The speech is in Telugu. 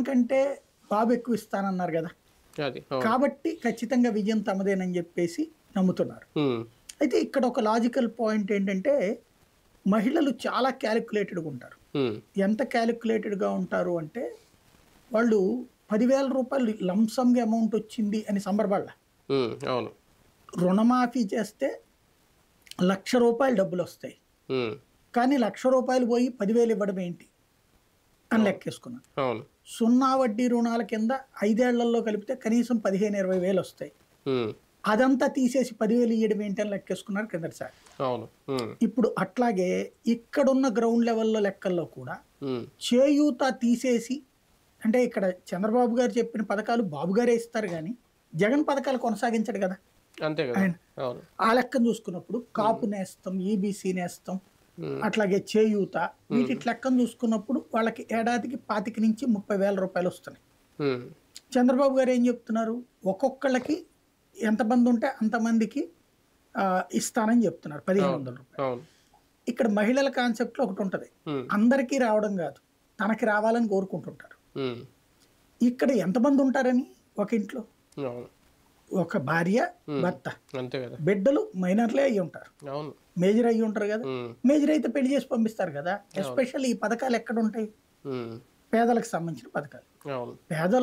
కంటే బాబు ఎక్కువ ఇస్తానన్నారు కదా, అది అవును. కాబట్టి ఖచ్చితంగా విజయం తమదేనని చెప్పేసి నమ్ముతున్నారు. అయితే ఇక్కడ ఒక లాజికల్ పాయింట్ ఏంటంటే మహిళలు చాలా క్యాలిక్యులేటెడ్గా ఉంటారు. ఎంత క్యాలిక్యులేటెడ్గా ఉంటారు అంటే వాళ్ళు 10,000 రూపాయలు లంసంగా అమౌంట్ వచ్చింది అని సంబరపడాల. అవును. రుణమాఫీ చేస్తే ₹1,00,000 డబ్బులు వస్తాయి, కానీ ₹1,00,000 పోయి 10,000 ఇవ్వడం ఏంటి అని లెక్కేసుకున్నాను. అవును. సున్నా వడ్డీ రుణాల కింద 5 ఏళ్లలో కలిపితే కనీసం 15,000-20,000 వస్తాయి. అదంతా తీసేసి 10,000 ఇవ్వడం ఏంటి అని లెక్కేసుకున్నారు కిందటిసారి. అవును. ఇప్పుడు అట్లాగే ఇక్కడున్న గ్రౌండ్ లెవెల్లో లెక్కల్లో కూడా చేయూత తీసేసి, అంటే ఇక్కడ చంద్రబాబు గారు చెప్పిన పథకాలు బాబు గారే ఇస్తారు కానీ జగన్ పథకాలు కొనసాగించడు కదా అంతే కదా. ఆయన. అవును. ఆ లెక్కను చూసుకున్నప్పుడు కాపు నేస్తం, ఈబీసీ నేస్తం, అట్లాగే చేయూత, వీటి లెక్కను చూసుకున్నప్పుడు వాళ్ళకి ఏడాదికి 25,000-30,000 రూపాయలు వస్తున్నాయి. చంద్రబాబు గారు ఏం చెప్తున్నారు, ఒక్కొక్కళ్ళకి ఎంతమంది ఉంటే అంతమందికి ఇస్తానని చెప్తున్నారు 1,500 రూపాయలు. ఇక్కడ మహిళల కాన్సెప్ట్లో ఒకటి ఉంటుంది, అందరికీ రావడం కాదు తనకి రావాలని కోరుకుంటుంటారు. ఇక్కడ ఎంతమంది ఉంటారని ఒక ఇంట్లో ఒక భార్య భర్త, బిడ్డలు మైనర్లే అయ్యి ఉంటారు, మేజర్ అయ్యి ఉంటారు కదా. మేజర్ అయితే పెళ్లి చేసి పంపిస్తారు కదా. ఎస్పెషల్లీ ఈ పథకాలు ఎక్కడ ఉంటాయి, పేదలకు సంబంధించిన పథకాలు. పేదలు